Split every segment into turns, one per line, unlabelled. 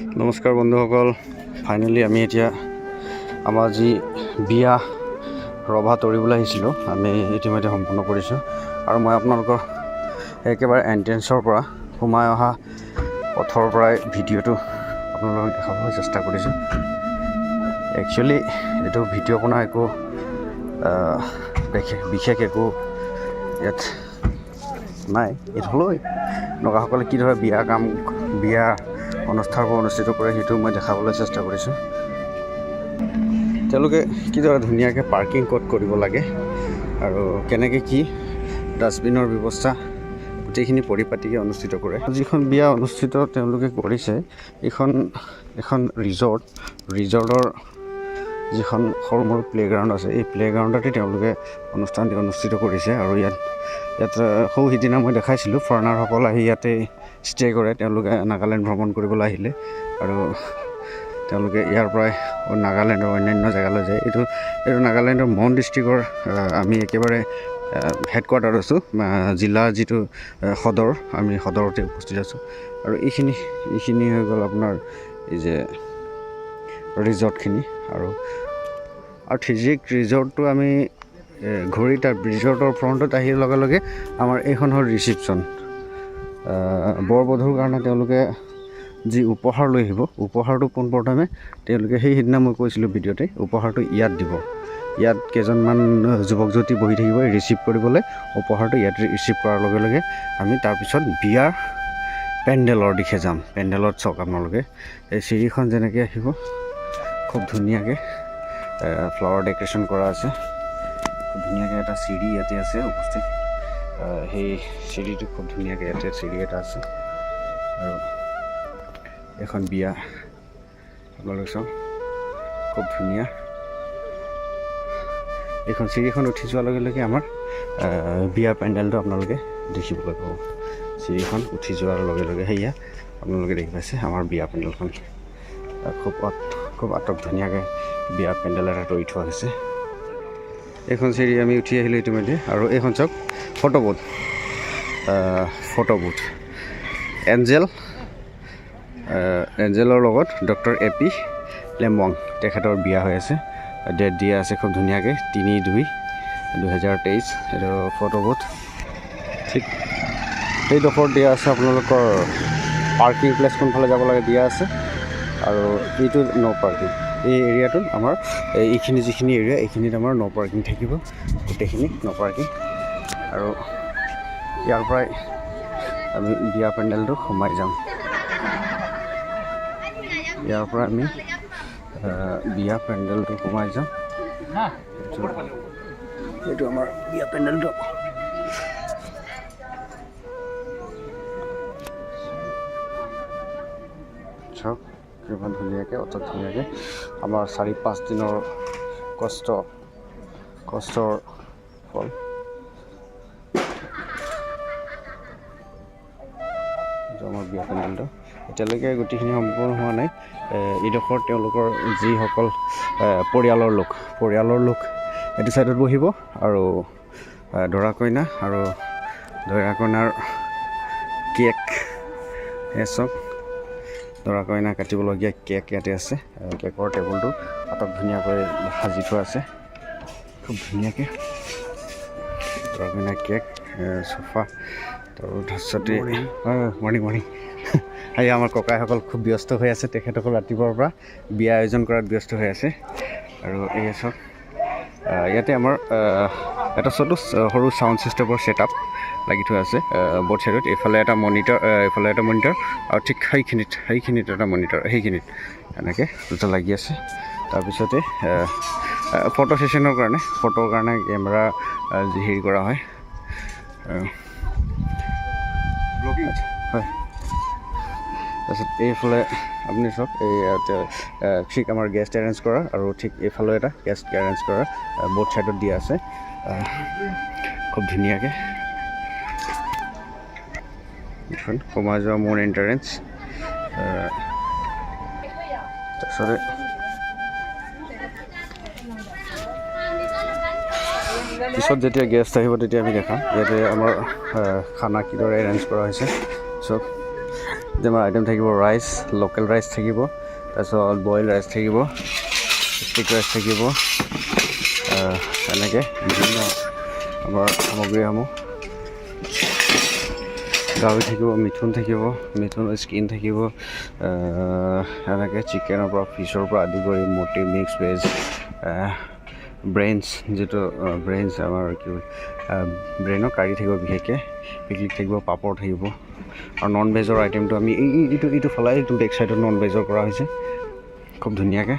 নমস্কাৰ বন্ধুসকল, ফাইনেলি আমি এতিয়া আমাৰ যি বিয়া ৰভা তৰিবলৈ আহিছিলোঁ আমি ইতিমধ্যে সম্পূৰ্ণ কৰিছোঁ। আৰু মই আপোনালোকৰ একেবাৰে এণ্ট্ৰেঞ্চৰ পৰা সোমাই অহা পথৰ পৰাই ভিডিঅ'টো আপোনালোকক দেখাবলৈ চেষ্টা কৰিছোঁ। একচুৱেলি এইটো ভিডিঅ' বনোৱা একো বিশেষ একো ইয়াত নাই। এইটো হ'লেও নগাসকলে কিদৰে বিয়া অনুষ্ঠানবোৰ অনুষ্ঠিত কৰে সেইটো মই দেখাবলৈ চেষ্টা কৰিছোঁ। তেওঁলোকে কিদৰে ধুনীয়াকৈ পাৰ্কিং ক'ত কৰিব লাগে আৰু কেনেকৈ কি ডাষ্টবিনৰ ব্যৱস্থা গোটেইখিনি পৰিপাটিকৈ অনুষ্ঠিত কৰে। যিখন বিয়া অনুষ্ঠিত তেওঁলোকে কৰিছে এখন ৰিজৰ্টৰ যিখন সৰু সৰু প্লে'গ্ৰাউণ্ড আছে, এই প্লে'গ্ৰাউণ্ডতে তেওঁলোকে অনুষ্ঠানটি অনুষ্ঠিত কৰিছে। আৰু ইয়াত সৌ সিদিনা মই দেখাইছিলোঁ ফৰেনাৰসকল আহি ইয়াতে ষ্টে কৰে। তেওঁলোকে নাগালেণ্ড ভ্ৰমণ কৰিবলৈ আহিলে আৰু তেওঁলোকে ইয়াৰ পৰাই নাগালেণ্ডৰ অন্যান্য জেগালৈ যায়। এইটো নাগালেণ্ডৰ মন ডিষ্ট্ৰিক্টৰ আমি একেবাৰে হেডকোৱাৰ্টাৰত আছোঁ, জিলা যিটো সদৰ, আমি সদৰতে উপস্থিত আছোঁ। আৰু এইখিনি হৈ গ'ল আপোনাৰ এই যে ৰিজৰ্টখিনি। আৰু ঠিক ৰিজৰ্টটো আমি ঘূৰি তাৰ ৰিজৰ্টৰ ফ্ৰণ্টত আহিৰ লগে লগে আমাৰ এইখন হ'ল ৰিচিপশ্যন। বৰ বধূৰ কাৰণে তেওঁলোকে যি উপহাৰ লৈ আহিব, উপহাৰটো পোনপ্ৰথমে তেওঁলোকে সেইদিনা মই কৈছিলোঁ ভিডিঅ'তে, উপহাৰটো ইয়াত দিব। ইয়াত কেইজনমান যুৱক যুৱতী বহি থাকিব ৰিচিভ কৰিবলৈ। উপহাৰটো ইয়াত ৰিচিভ কৰাৰ লগে লগে আমি তাৰপিছত বিয়াৰ পেণ্ডেলৰ দিশে যাম। পেণ্ডেলত চাওক আপোনালোকে এই চিৰিখন যেনেকৈ আহিব, খুব ধুনীয়াকৈ ফ্লাৱাৰ ডেকৰেশ্যন কৰা আছে। খুব ধুনীয়াকৈ এটা চিৰি ইয়াতে আছে উপস্থিত। সেই চিৰিটো খুব ধুনীয়াকৈ ইয়াতে চিৰি এটা আছে। আৰু এখন বিয়া আপোনালোকে চাওক, খুব ধুনীয়া। এইখন চিৰিখন উঠি যোৱাৰ লগে লগে আমাৰ বিয়া পেণ্ডেলটো আপোনালোকে দেখিবলৈ পাব। চিৰিখন উঠি যোৱাৰ লগে লগে সেয়া আপোনালোকে দেখি পাইছে আমাৰ বিয়া পেণ্ডেলখন। খুব আটক ধুনীয়াকৈ বিয়া পেণ্ডেল এটা তৰি থোৱা হৈছে। এইখন চিৰি আমি উঠি আহিলোঁ ইতিমধ্যে। আৰু এইখন চাওক ফটো বুথ এঞ্জেলৰ লগত ডক্টৰ AP লেমৱাং তেখেতৰ বিয়া হৈ আছে। ডেট দিয়া আছে খুব ধুনীয়াকৈ 3/2/2023। এইটো ফটো বুথ। ঠিক সেইডোখৰত দিয়া আছে আপোনালোকৰ পাৰ্কিং প্লেচ কোনফালে যাব লাগে দিয়া আছে। আৰু এইটো ন' পাৰ্কিং। এই এৰিয়াটোত আমাৰ এইখিনি যিখিনি এৰিয়া, এইখিনিত আমাৰ ন' পাৰ্কিং থাকিব, গোটেইখিনি ন' পাৰ্কিং। আৰু ইয়াৰ পৰাই আমি বিয়া পেণ্ডেলটো সোমাই যাম। ইয়াৰ পৰা আমি বিয়া পেণ্ডেলটো সোমাই যাম। এইটো আমাৰ বিয়া পেণ্ডেলটো। চাওক কিমান ধুনীয়াকৈ, অত ধুনীয়াকৈ আমাৰ 4-5 দিনৰ কষ্টৰ ফল। আমাৰ বিয়া পেণ্ডেলটো এতিয়ালৈকে গোটেইখিনি সম্পূৰ্ণ হোৱা নাই। এইডোখৰত তেওঁলোকৰ যিসকল পৰিয়ালৰ লোক এইটো ছাইডত বহিব। আৰু দৰা কইনা আৰু দৰা কইনাৰ কেক চব দৰা কইনা কাটিবলগীয়া কেক ইয়াতে আছে। কেকৰ টেবুলটো আটক ধুনীয়াকৈ সাজি থোৱা আছে, খুব ধুনীয়াকৈ। দৰা কইনা কেক, চোফা, তাৰপিছতে মৰ্ণিং আজি আমাৰ ককাইসকল খুব ব্যস্ত হৈ আছে। তেখেতসকল ৰাতিপুৱাৰ পৰা বিয়া আয়োজন কৰাত ব্যস্ত হৈ আছে। আৰু এই চব ইয়াতে আমাৰ এটা সৰু চাউণ্ড ছিষ্টেমৰ ছেটআপ লাগি থোৱা আছে ব'ৰ্ড ছাইডত। এইফালে এটা মনিটৰ আৰু ঠিক সেইখিনিত এটা মনিটৰ, সেইখিনিত এনেকৈ দুটা লাগি আছে। তাৰপিছতে ফটো ছেশ্যনৰ কাৰণে কেমেৰা হেৰি কৰা হয়। হয়, তাৰপিছত এইফালে আপুনি চাওক, ঠিক আমাৰ গেষ্ট এৰেঞ্জ কৰা, আৰু ঠিক এইফালেও এটা গেষ্ট এৰেঞ্জ কৰা ব'ৰ্ড ছাইডত দিয়া আছে খুব ধুনীয়াকৈ। এইখন সোমাই যোৱা মোৰ এণ্ট্ৰেঞ্চ। তাৰপিছতে পিছত যেতিয়া গেষ্ট আহিব তেতিয়া আমি দেখাম ইয়াতে আমাৰ খানা কিদৰে এৰেঞ্জ কৰা হৈছে। চব যে আমাৰ আইটেম থাকিব ৰাইচ লোকেল ৰাইচ থাকিব তাৰপিছত বইল ৰাইচ থাকিব ষ্টিক ৰাইচ থাকিব এনেকৈ বিভিন্ন আমাৰ সামগ্ৰীসমূহ গাহৰি থাকিব মিথুনৰ স্কিন থাকিব এনেকৈ চিকেনৰ পৰা ফিছৰ পৰা আদি কৰি মটি মিক্স ভেজ ব্ৰেইনছ যিটো ব্ৰেইনছ আমাৰ কি ব্ৰেইনৰ কাৰী থাকিব বিশেষকৈ পিকনিক থাকিব পাপৰ থাকিব আৰু নন ভেজৰ আইটেমটো আমি এইটো ফলাই এইটো বেক চাইডত নন ভেজৰ কৰা হৈছে খুব ধুনীয়াকৈ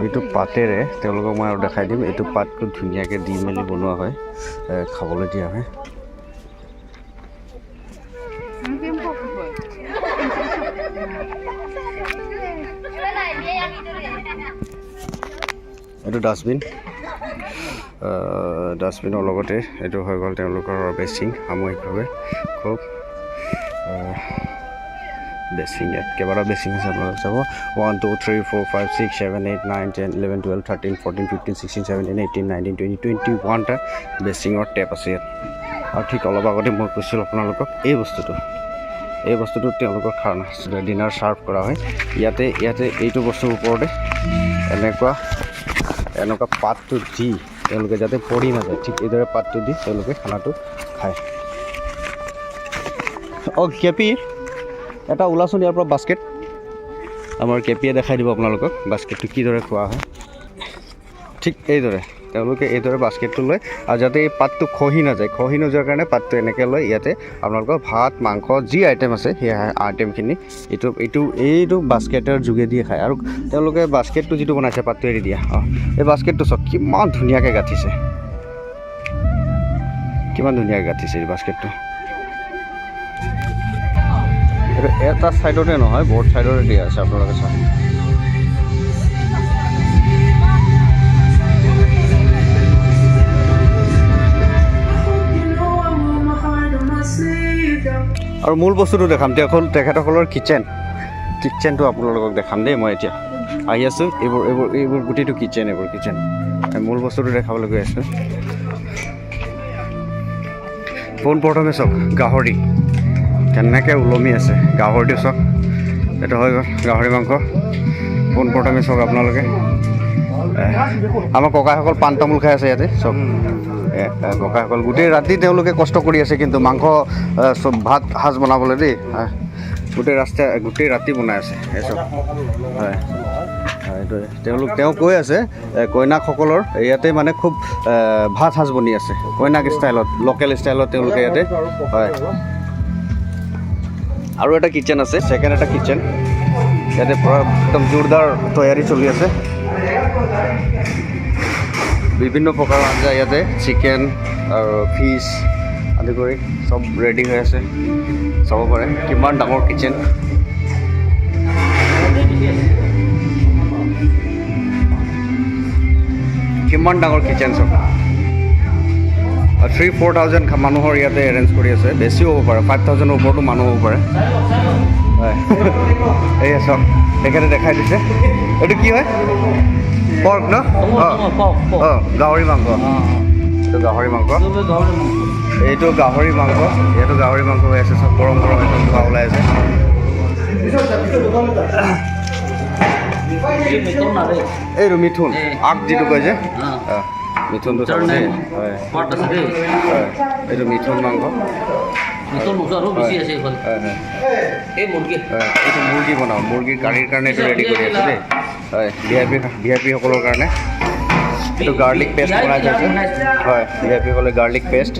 এইটো পাতেৰে তেওঁলোকক মই আৰু দেখাই দিম এইটো পাত খুব ধুনীয়াকৈ দি মেলি বনোৱা হয় খাবলৈ দিয়া হয় এইটো ডাষ্টবিনৰ লগতে এইটো হৈ গ'ল তেওঁলোকৰ বেচিং সামূহিকভাৱে খুব বেচিং ইয়াত কেইবাটাও বেচিং আছে আপোনালোক চাব 1 2 3 4 5 6 7 8 9 10 11 12 13 14 15 16 17 18 19 20 21টা বেচিঙৰ টেপ আছে ইয়াত আৰু ঠিক অলপ আগতে মই কৈছিলোঁ আপোনালোকক এই বস্তুটো তেওঁলোকৰ খানা ডিনাৰ ছাৰ্ভ কৰা হয় ইয়াতে এইটো বস্তুৰ ওপৰতে এনেকুৱা পাতটো দি তেওঁলোকে যাতে পৰি নাযায় ঠিক এইদৰে পাতটো দি তেওঁলোকে খানাটো খায় কেপি এটা ওলাচোন ইয়াৰ পৰা বাস্কেট আমাৰ কেপিয়ে দেখাই দিব আপোনালোকক বাস্কেটটো কিদৰে খোৱা হয় ঠিক এইদৰে তেওঁলোকে এইদৰে বাস্কেটটো লয় আৰু যাতে এই পাতটো খহি নোযোৱাৰ কাৰণে পাতটো এনেকৈ লয় ইয়াতে আপোনালোকৰ ভাত মাংস যি আইটেম আছে সেই আইটেমখিনি এইটো বাস্কেটৰ যোগেদিয়ে খায় আৰু তেওঁলোকে বাস্কেটটো যিটো বনাইছে পাতটো এৰি দিয়া এই বাস্কেটটো চাওক কিমান ধুনীয়াকৈ গাঁঠিছে এই বাস্কেটটো এইটো এটা ছাইডতে নহয় বহুত ছাইডতে দিয়া আছে আপোনালোকে চাওক আৰু মূল বস্তুটো দেখাম তেখেতসকলৰ কিটচেনটো আপোনালোকক দেখাম দেই মই এতিয়া আহি আছোঁ এইবোৰ গোটেইটো কিটচেন মূল বস্তুটো দেখাবলৈ গৈ আছোঁ পোনপ্ৰথমে চাওক গাহৰি কেনেকৈ ওলমি আছে গাহৰিটো চাওক এইটো হৈ গ'ল গাহৰি মাংস পোনপ্ৰথমে চাওক আপোনালোকে আমাৰ ককাসকল পাণ তামোল খাই আছে ইয়াতে চাওক ককাসকল গোটেই ৰাতি তেওঁলোকে কষ্ট কৰি আছে কিন্তু মাংস ভাত সাজ বনাবলৈ দেই গোটেই ৰাতি বনাই আছে এইচব হয় এইটোৱে তেওঁ কৈ আছে কইনাকসকলৰ ইয়াতে মানে খুব ভাত সাজ বনি আছে কইনাক ষ্টাইলত লোকেল ষ্টাইলত তেওঁলোকে ইয়াতে হয় আৰু এটা কিটচেন আছে ছেকেণ্ড এটা কিটচেন ইয়াতে পুৰা একদম জোৰদাৰ তৈয়াৰী চলি আছে বিভিন্ন প্ৰকাৰৰ আঞ্জা ইয়াতে চিকেন আৰু ফিছ আদি কৰি চব ৰেডি হৈ আছে চাব পাৰে কিমান ডাঙৰ কিটচেন চব 3-4,000 মানুহৰ ইয়াতে এৰেঞ্জ কৰি আছে বেছিও হ'ব পাৰে 5,000ৰ ওপৰতো মানুহ হ'ব পাৰে হয় এয়া চব তেখেতে দেখাই দিছে এইটো কি হয় পৰ্ক ন গাহৰি মাংস এইটো গাহৰি মাংস হৈ আছে চব গৰম একদম ধোৱা ওলাই আছে এইটো মিথুন আগ যিটো কয় যে মিথুনটো চাবলৈ হয় এইটো মিথুন মাংস এইটো মুৰ্গী বনাওঁ মুৰ্গীৰ কাৰীৰ কাৰণে এইটো ৰেডি কৰি আছে দেই হয় ভি আই পিসকলৰ কাৰণে এইটো গাৰ্লিক পেষ্ট বনাই থৈছে হয় ভি আই পিসকলে গাৰ্লিক পেষ্ট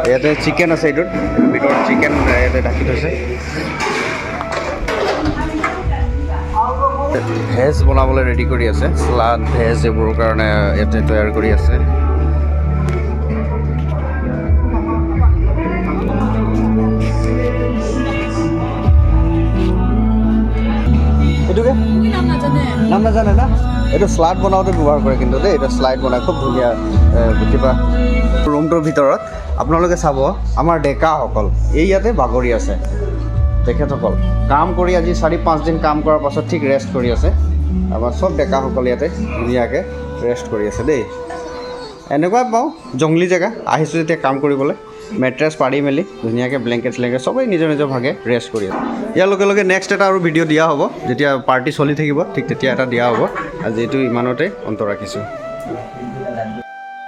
ইয়াতে চিকেন আছে এইটোত ভিতৰত চিকেন ইয়াতে ঢাকি থৈছে ভেজ বনাবলৈ ৰেডি কৰি আছে শ্লাড ভেজ এইবোৰৰ কাৰণে ইয়াতে তৈয়াৰ কৰি আছে এইটোকে নাম নাজানে না এইটো শ্লাইড বনাওঁতে ব্যৱহাৰ কৰে কিন্তু দেই, এইটো শ্লাইড বনাই খুব ধুনীয়া কিবা। ৰুমটোৰ ভিতৰত আপোনালোকে চাব আমাৰ ডেকাসকল এই ইয়াতে বাগৰি আছে। তেখেতসকল কাম কৰি আজি 4-5 দিন কাম কৰাৰ পাছত ঠিক ৰেষ্ট কৰি আছে। আমাৰ চব ডেকাসকল ইয়াতে ধুনীয়াকৈ ৰেষ্ট কৰি আছে দেই। এনেকুৱাই পাওঁ জংলী জেগা, আহিছোঁ যেতিয়া কাম কৰিবলৈ। মেট্ৰেছ পাৰি মেলি ধুনীয়াকৈ ব্লেংকেট চেলেংকেট চবেই নিজৰ নিজৰ ভাগে ৰেষ্ট কৰি আছে। ইয়াৰ লগে লগে নেক্সট এটা আৰু ভিডিঅ' দিয়া হ'ব, যেতিয়া পাৰ্টি চলি থাকিব ঠিক তেতিয়া এটা দিয়া হ'ব। আজি এইটো ইমানতে অন্ত ৰাখিছোঁ।